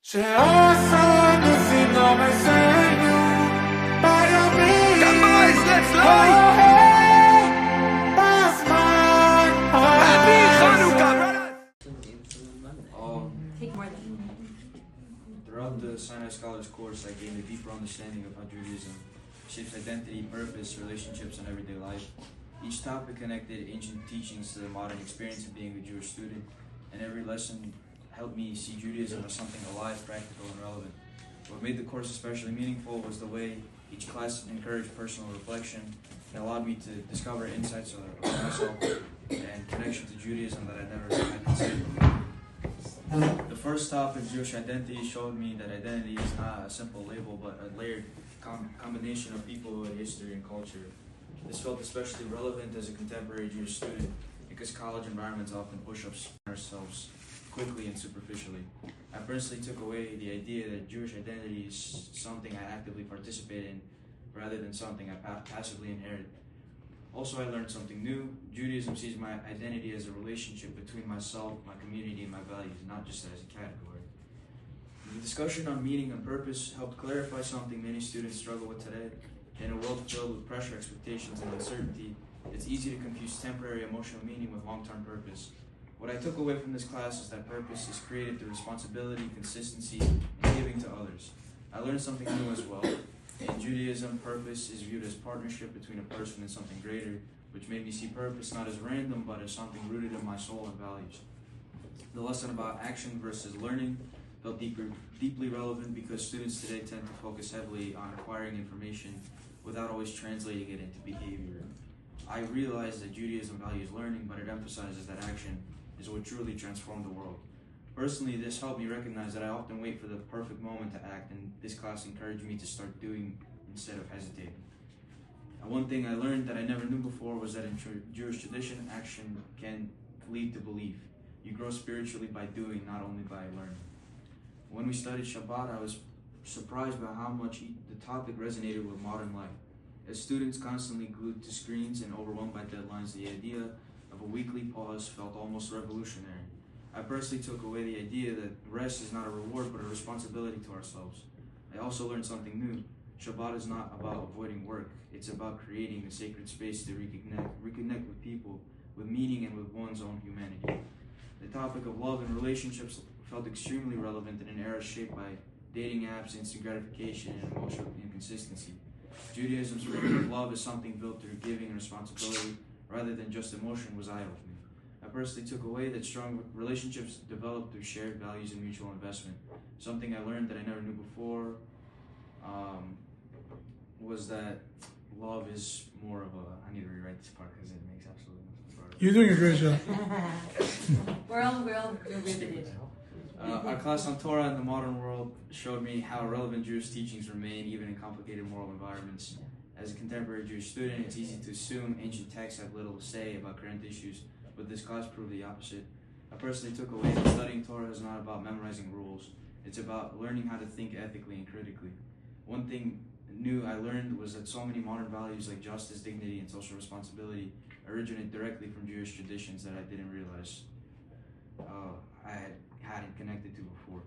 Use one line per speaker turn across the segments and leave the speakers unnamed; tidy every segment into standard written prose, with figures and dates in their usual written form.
שעשה נסינו מסנו בימים
Guys, let's live!
בזמן
Happy Hanukkah, brothers!
Take more than
Throughout the Sinai Scholars course, I gained a deeper understanding of how Judaism shapes identity, purpose, relationships, and everyday life. Each topic connected ancient teachings to the modern experience of being a Jewish student, and every lesson helped me see Judaism as something alive, practical, and relevant. What made the course especially meaningful was the way each class encouraged personal reflection and allowed me to discover insights of myself and connection to Judaism that I never had considered. The first topic, Jewish identity, showed me that identity is not a simple label but a layered combination of people, history, and culture. This felt especially relevant as a contemporary Jewish student because college environments often push us ourselves quickly and superficially. I personally took away the idea that Jewish identity is something I actively participate in rather than something I passively inherit. Also, I learned something new. Judaism sees my identity as a relationship between myself, my community, and my values, not just as a category. The discussion on meaning and purpose helped clarify something many students struggle with today. In a world filled with pressure, expectations, and uncertainty, it's easy to confuse temporary emotional meaning with long-term purpose. What I took away from this class is that purpose is created through responsibility, consistency, and giving to others. I learned something new as well. In Judaism, purpose is viewed as partnership between a person and something greater, which made me see purpose not as random, but as something rooted in my soul and values. The lesson about action versus learning felt deeply relevant because students today tend to focus heavily on acquiring information without always translating it into behavior. I realized that Judaism values learning, but it emphasizes that action is what truly transformed the world. Personally, this helped me recognize that I often wait for the perfect moment to act, and this class encouraged me to start doing instead of hesitating. And one thing I learned that I never knew before was that in Jewish tradition, action can lead to belief. You grow spiritually by doing, not only by learning. When we studied Shabbat, I was surprised by how much the topic resonated with modern life. As students constantly glued to screens and overwhelmed by deadlines, the idea of a weekly pause felt almost revolutionary. I personally took away the idea that rest is not a reward but a responsibility to ourselves. I also learned something new. Shabbat is not about avoiding work. It's about creating a sacred space to reconnect with people, with meaning, and with one's own humanity. The topic of love and relationships felt extremely relevant in an era shaped by dating apps, instant gratification, and emotional inconsistency. Judaism's version of love is something built through giving and responsibility rather than just emotion was eye-opening. I personally took away that strong relationships develop through shared values and mutual investment. Something I learned that I never knew before was that love is more of a... I need to rewrite this part because it makes absolutely no sense.
You're doing a great job.
we're all riveted.
Our class on Torah in the modern world showed me how relevant Jewish teachings remain even in complicated moral environments. As a contemporary Jewish student, it's easy to assume ancient texts have little to say about current issues, but this class proved the opposite. I personally took away that studying Torah is not about memorizing rules. It's about learning how to think ethically and critically. One thing new I learned was that so many modern values like justice, dignity, and social responsibility originate directly from Jewish traditions that I didn't realize I hadn't connected to before.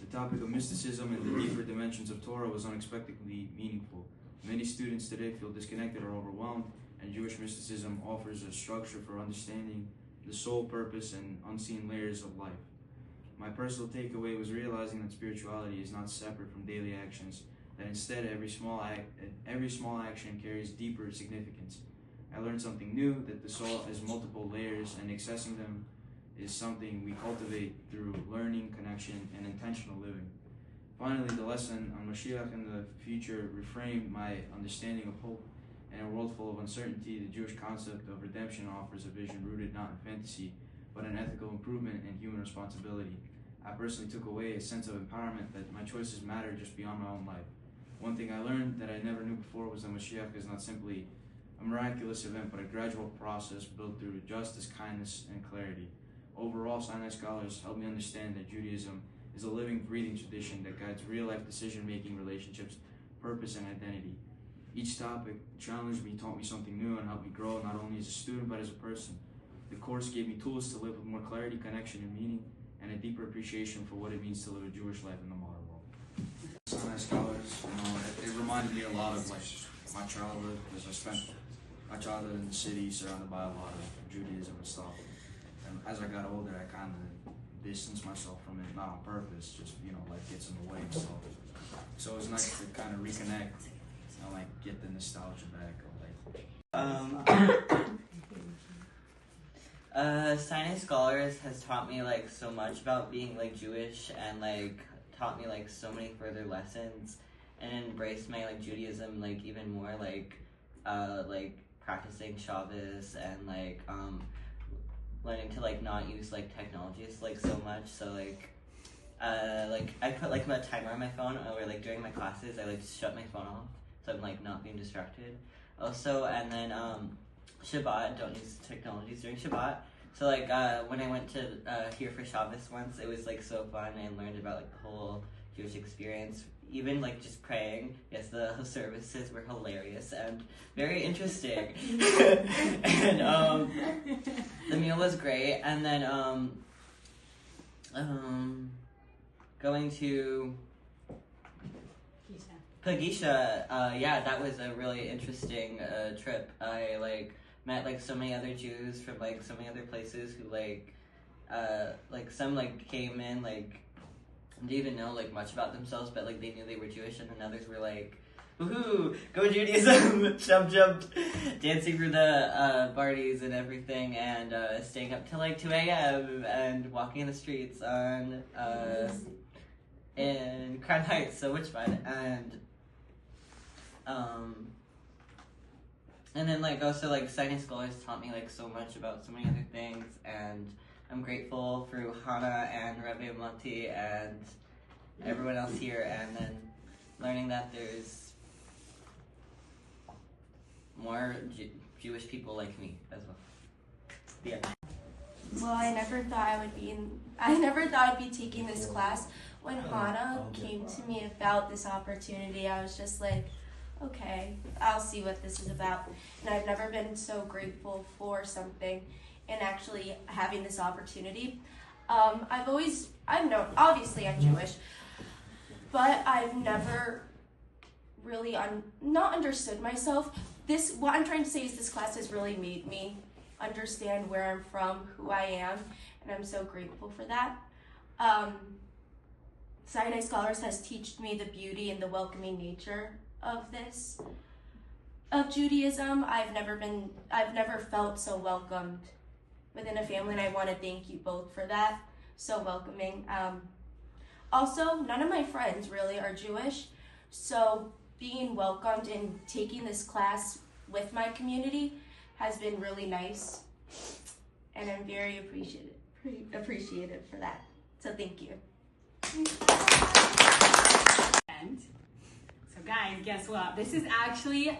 The topic of mysticism and the deeper dimensions of Torah was unexpectedly meaningful. Many students today feel disconnected or overwhelmed, and Jewish mysticism offers a structure for understanding the soul, purpose, and unseen layers of life. My personal takeaway was realizing that spirituality is not separate from daily actions, that instead every small action carries deeper significance. I learned something new, that the soul has multiple layers, and accessing them is something we cultivate through learning, connection, and intentional living. Finally, the lesson on Mashiach and the future reframed my understanding of hope. In a world full of uncertainty, the Jewish concept of redemption offers a vision rooted not in fantasy, but in ethical improvement and human responsibility. I personally took away a sense of empowerment that my choices matter just beyond my own life. One thing I learned that I never knew before was that Mashiach is not simply a miraculous event, but a gradual process built through justice, kindness, and clarity. Overall, Sinai Scholars helped me understand that Judaism is a living, breathing tradition that guides real-life decision-making, relationships, purpose, and identity. Each topic challenged me, taught me something new, and helped me grow not only as a student, but as a person. The course gave me tools to live with more clarity, connection, and meaning, and a deeper appreciation for what it means to live a Jewish life in the modern world. Sinai Scholars, it reminded me a lot of like my childhood, because I spent my childhood in the city surrounded by a lot of Judaism and stuff. And as I got older, I kind of distanced myself from it, not on purpose, just, life gets in the way and stuff. So it was nice to kind of reconnect and like get the nostalgia back of like.
Sinai Scholars has taught me like so much about being like Jewish, and like taught me like so many further lessons, and embraced my like Judaism like even more, like practicing Shabbos, and like learning to like not use like technologies like so much. So like I put like a timer on my phone, or like during my classes I like shut my phone off so I'm like not being distracted. Also, and then Shabbat, don't use technologies during Shabbat. So like when I went to here for Shabbos once, it was like so fun, and learned about like the whole Jewish experience. Even like just praying. Yes, the services were hilarious and very interesting. And the meal was great. And then going to Pagisha, yeah, that was a really interesting trip. I like met like so many other Jews from like so many other places who like some like came in like didn't even know like much about themselves, but like they knew they were Jewish, and then others were like, woohoo, go Judaism, jump, dancing through the parties and everything, and staying up till like 2 a.m. and walking in the streets on in Crown Heights, so much fun. And then like also like Sinai Scholars taught me like so much about so many other things, and I'm grateful through Hannah and Rabbi Monty and everyone else here, and then learning that there's more Jewish people like me as well. Yeah.
Well, I never thought I'd be taking this class. When Hannah came to me about this opportunity, I was just like, okay, I'll see what this is about. And I've never been so grateful for something and actually having this opportunity. I've known, obviously I'm Jewish, but I've never really not understood myself. What I'm trying to say is this class has really made me understand where I'm from, who I am, and I'm so grateful for that. Sinai Scholars has taught me the beauty and the welcoming nature of Judaism. I've never felt so welcomed within a family, and I want to thank you both for that. So welcoming. Also, none of my friends really are Jewish, so being welcomed and taking this class with my community has been really nice, and I'm very appreciative for that. So thank you.
And so guys, guess what? This is actually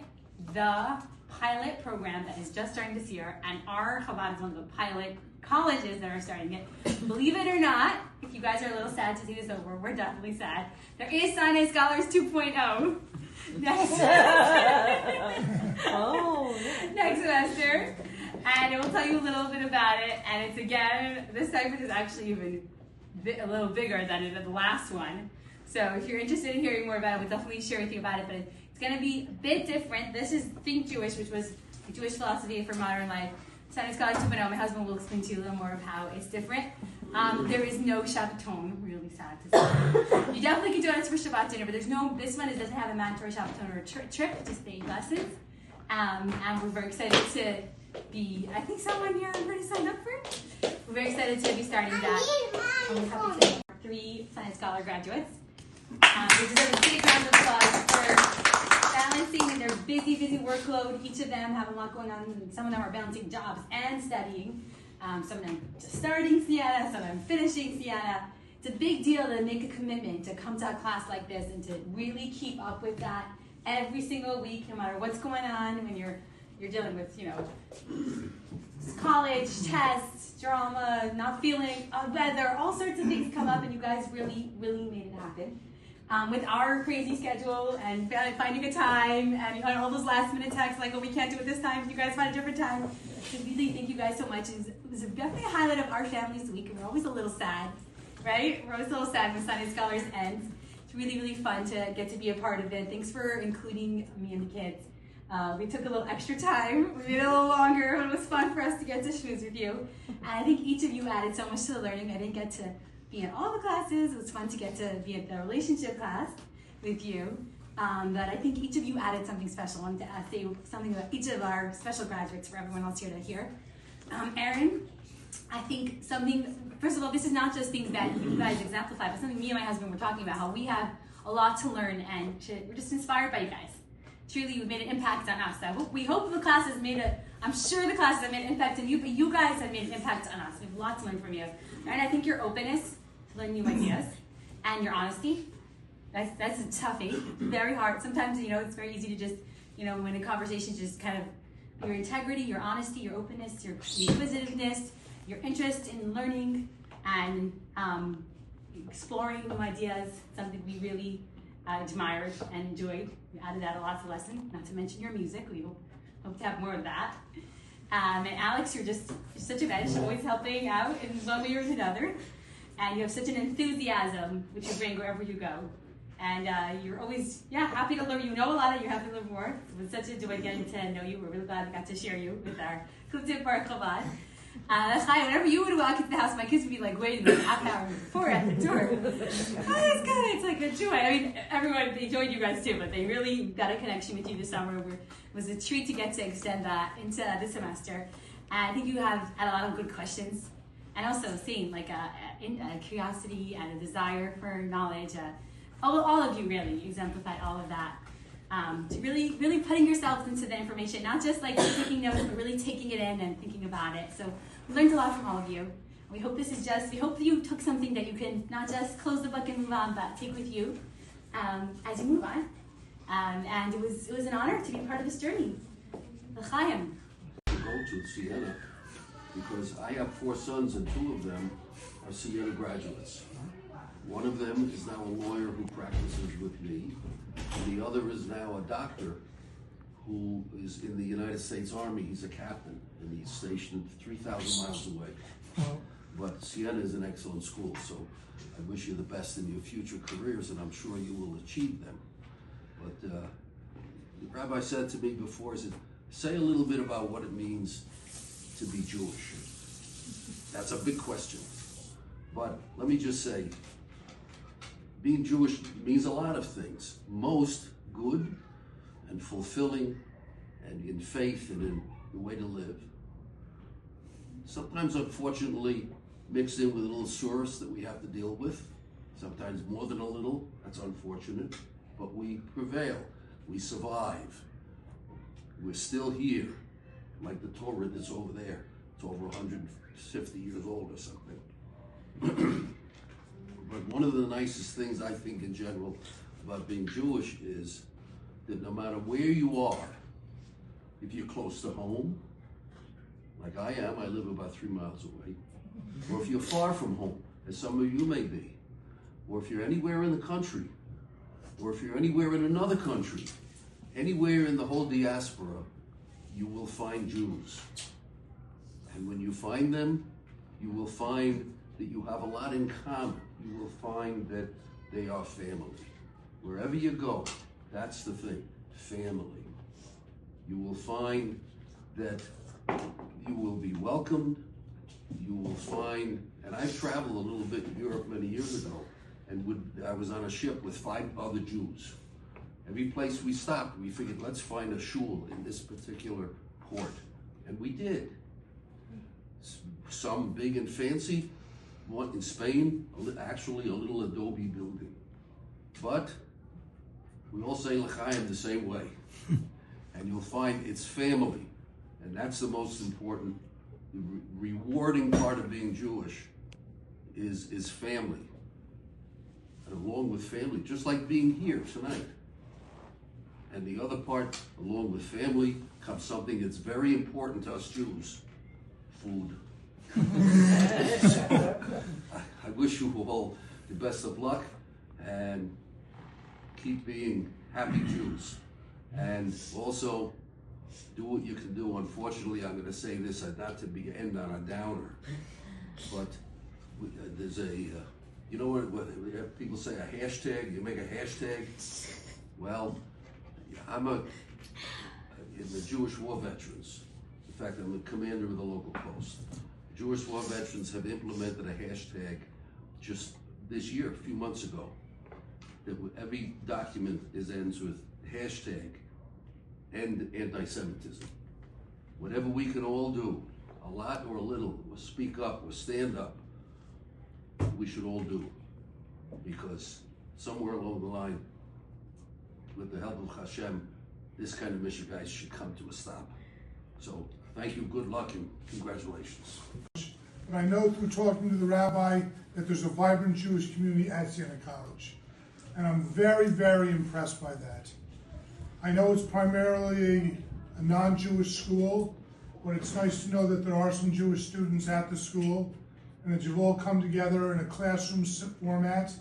the pilot program that is just starting this year, and our Chabad is one of the pilot colleges that are starting it. Believe it or not, if you guys are a little sad to see this over, we're definitely sad. There is Sinai Scholars 2.0 next semester, and I will tell you a little bit about it. And it's again, this segment is actually even a little bigger than the last one. So if you're interested in hearing more about it, we'll definitely share with you about it. But it's going to be a bit different. This is Think Jewish, which was Jewish philosophy for modern life. Sinai Scholars 2.0. My husband will explain to you a little more of how it's different. There is no Shabbaton. Really sad to say. You definitely can join us for Shabbat dinner, but there's no. This one doesn't have a mandatory Shabbaton or a trip. Just the lessons. And we're very excited to be. I think someone here already signed up for it. We're very excited to be starting that. I'm happy to 3 Sinai Scholar graduates. We deserve a big round of applause for balancing in their busy workload. Each of them have a lot going on. Some of them are balancing jobs and studying. Some of them just starting Sienna, some of them finishing Sienna. It's a big deal to make a commitment to come to a class like this and to really keep up with that every single week, no matter what's going on when you're dealing with, college, tests, drama, not feeling weather, all sorts of things come up, and you guys really made it happen. With our crazy schedule and finding a time and all those last minute texts like, oh, we can't do it this time, you guys find a different time. I really thank you guys so much. It was definitely a highlight of our family's week, and we're always a little sad right? Rosal said when Sinai Scholars ends. It's really, really fun to get to be a part of it. Thanks for including me and the kids. We took a little extra time. We made it a little longer, but it was fun for us to get to schmooze with you. And I think each of you added so much to the learning. I didn't get to be in all the classes. It was fun to get to be in the relationship class with you. But I think each of you added something special. I wanted to say something about each of our special graduates for everyone else here to hear. Aaron, I think something, first of all, this is not just things that you guys exemplify, but something me and my husband were talking about, how we have a lot to learn and we're just inspired by you guys. Truly, you've made an impact on us. We hope the class has made I'm sure the classes have made an impact on you, but you guys have made an impact on us. We have lots to learn from you. And I think your openness to learn new ideas and your honesty, that's a toughie, very hard. Sometimes, it's very easy to just, when a conversation just kind of, your integrity, your honesty, your openness, your inquisitiveness, your interest in learning and exploring new ideas, something we really admired and enjoyed. We added that a lot to the lesson, not to mention your music. We hope to have more of that. And Alex, you're such a bench, always helping out in one way or another. And you have such an enthusiasm, which you bring wherever you go. And you're always, happy to learn. You know a lot, and you're happy to learn more. It was such a joy getting to know you. We're really glad we got to share you with our Kutip Bar Chabad. Whenever you would walk into the house, my kids would be like waiting like half an hour before at the door. It's like a joy. I mean, everyone, they joined you guys too, but they really got a connection with you this summer. It was a treat to get to extend that into the semester. And I think you have had a lot of good questions. And also seeing like a curiosity and a desire for knowledge. All of you really exemplified all of that. To really, really putting yourselves into the information, not just like taking notes, but really taking it in and thinking about it. So we learned a lot from all of you. We hope we hope you took something that you can not just close the book and move on, but take with you as you move on. And it was an honor to be part of this journey. L'chaim.
To go to Siena because I have 4 sons and 2 of them are Siena graduates. One of them is now a lawyer who practices with me. And the other is now a doctor who is in the United States Army. He's a captain and he's stationed 3,000 miles away. But Siena is an excellent school, so I wish you the best in your future careers and I'm sure you will achieve them. But the rabbi said to me before, he said, say a little bit about what it means to be Jewish. That's a big question. But let me just say, being Jewish means a lot of things. Most good and fulfilling and in faith and in the way to live. Sometimes, unfortunately, mixed in with a little surus that we have to deal with. Sometimes more than a little, that's unfortunate. But we prevail, we survive. We're still here, like the Torah that's over there. It's over 150 years old or something. But one of the nicest things I think in general about being Jewish is that no matter where you are, if you're close to home, like I am, I live about 3 miles away, or if you're far from home, as some of you may be, or if you're anywhere in the country, or if you're anywhere in another country, anywhere in the whole diaspora, you will find Jews. And when you find them, you will find that you have a lot in common. You will find that they are family. Wherever you go, that's the thing, family. You will find that you will be welcomed. You will find, and I've traveled a little bit in Europe many years ago, and I was on a ship with 5 other Jews. Every place we stopped, we figured, let's find a shul in this particular port. And we did. Some big and fancy, one in Spain, actually a little adobe building. But we all say l'chaim the same way. And you'll find it's family. And that's the most important, the rewarding part of being Jewish is family. And along with family, just like being here tonight. And the other part, along with family, comes something that's very important to us Jews, food. I wish you all the best of luck and keep being happy Jews. And also do what you can do. Unfortunately, I'm going to say this, not to end on a downer, but there's a You know what people say, a hashtag, you make a hashtag? Well, I'm in the Jewish War Veterans. In fact, I'm the commander of the local post. Jewish War Veterans have implemented a hashtag just this year, a few months ago, that every document ends with hashtag end anti-Semitism. Whatever we can all do, a lot or a little, or speak up or stand up, we should all do. Because somewhere along the line, with the help of Hashem, this kind of mission, guys, should come to a stop. So thank you, good luck, and congratulations.
But I know through talking to the rabbi that there's a vibrant Jewish community at Sinai College. And I'm very, very impressed by that. I know it's primarily a non-Jewish school, but it's nice to know that there are some Jewish students at the school and that you've all come together in a classroom format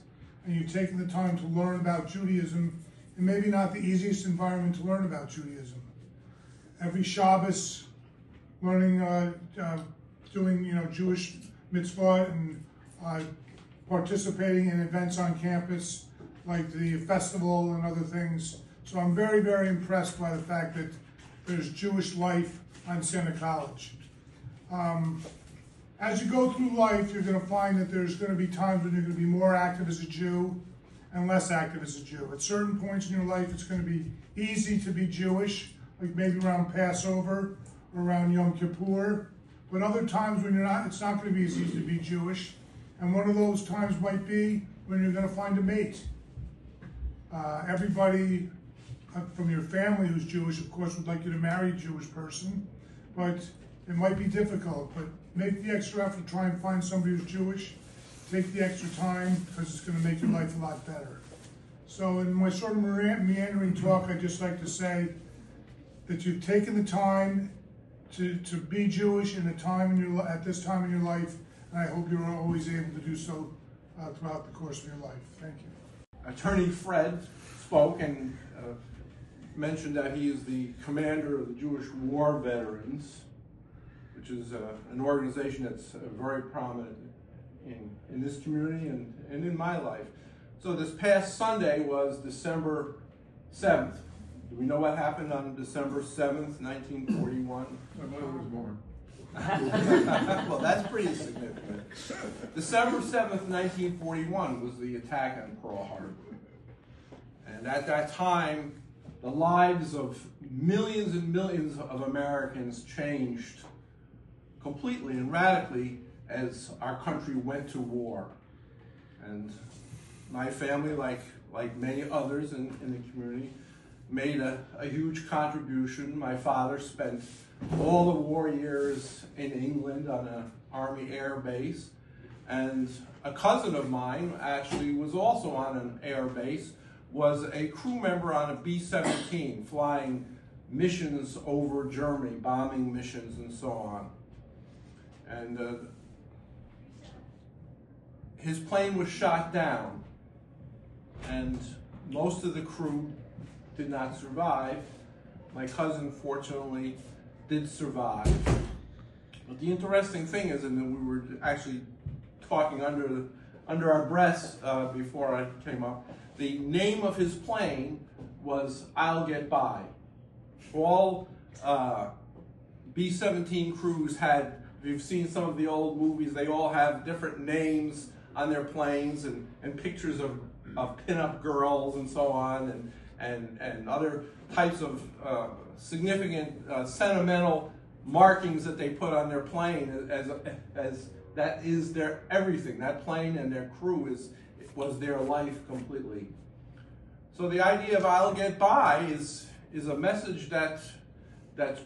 and you've taken the time to learn about Judaism in maybe not the easiest environment to learn about Judaism. Every Shabbos, learning, doing Jewish mitzvah and participating in events on campus like the festival and other things. So I'm very, very impressed by the fact that there's Jewish life on Sinai College. As you go through life, you're going to find that there's going to be times when you're going to be more active as a Jew and less active as a Jew. At certain points in your life, it's going to be easy to be Jewish, like maybe around Passover or around Yom Kippur. But other times when you're not, it's not going to be as easy to be Jewish. And one of those times might be when you're going to find a mate. Everybody from your family who's Jewish, of course, would like you to marry a Jewish person, but it might be difficult. But make the extra effort to try and find somebody who's Jewish. Take the extra time because it's going to make your life a lot better. So in my sort of meandering talk, I'd just like to say that you've taken the time to be Jewish in at this time in your life, and I hope you're always able to do so throughout the course of your life. Thank you.
Attorney Fred spoke and mentioned that he is the commander of the Jewish War Veterans, which is an organization that's very prominent in this community and in my life. So this past Sunday was December 7th. Do we know what happened on December 7th, 1941?
My mother was born.
Well, that's pretty significant. December 7th, 1941 was the attack on Pearl Harbor. And at that time, the lives of millions and millions of Americans changed completely and radically as our country went to war. And my family, like many others in the community, made a huge contribution. My father spent all the war years in England on an Army air base, and a cousin of mine actually was also on an air base, was a crew member on a B-17 flying missions over Germany, bombing missions and so on. And his plane was shot down, and most of the crew did not survive. My cousin, fortunately, did survive. But the interesting thing is, and we were actually talking under our breaths before I came up, the name of his plane was I'll Get By. All B-17 crews had, if you've seen some of the old movies, they all have different names on their planes and pictures of pinup girls and so on, and other types of significant sentimental markings that they put on their plane as that is their everything. That plane and their crew was their life completely. So the idea of I'll Get By is a message that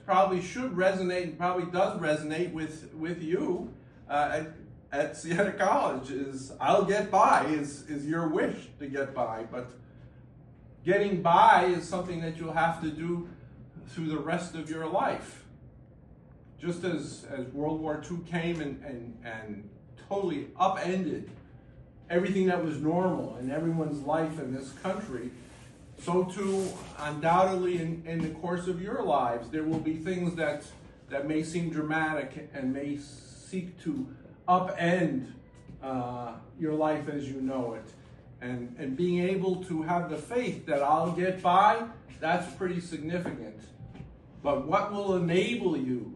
probably should resonate and probably does resonate with you at Sinai College. Is I'll get by is your wish to get by, but getting by is something that you'll have to do through the rest of your life. Just as World War II came and totally upended everything that was normal in everyone's life in this country, so too, undoubtedly, in the course of your lives, there will be things that may seem dramatic and may seek to upend your life as you know it. And being able to have the faith that I'll get by, that's pretty significant. But what will enable you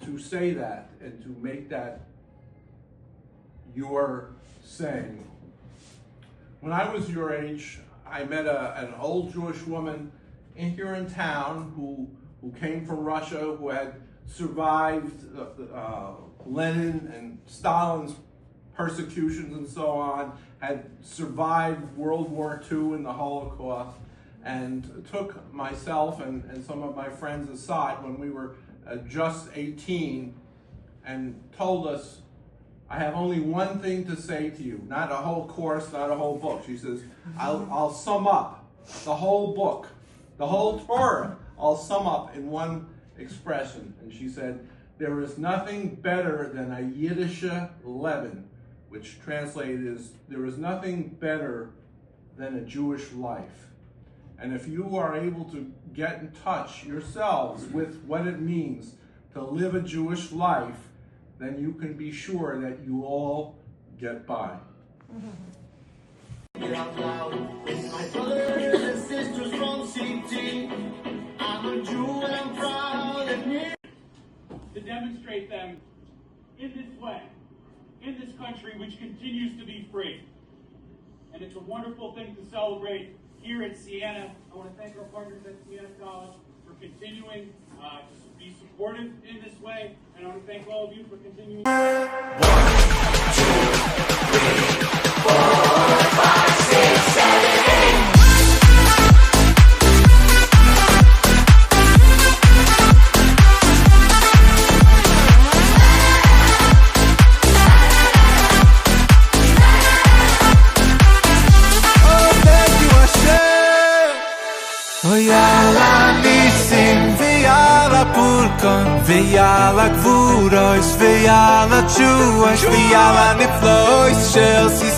to say that and to make that your saying? When I was your age, I met an old Jewish woman here in town who came from Russia, who had survived Lenin and Stalin's persecutions and so on, had survived World War II and the Holocaust, and took myself and some of my friends aside when we were just 18 and told us, I have only one thing to say to you, not a whole course, not a whole book. She says, I'll sum up the whole book, the whole Torah, I'll sum up in one expression. And she said, there is nothing better than a Yiddish Leben, which translated is, there is nothing better than a Jewish life. And if you are able to get in touch yourselves with what it means to live a Jewish life, then you can be sure that you all get by.
To demonstrate them in this way, in this country which continues to be free. And it's a wonderful thing to celebrate here at Siena. I want to thank our partners at Siena College for continuing to be supportive in this way. And I want to thank all of you for continuing.
1, 2, 3, 4, 5, 6, 7, 8. ויאללה גבורוס, ויאללה תשוש, ויאללה נפלויס של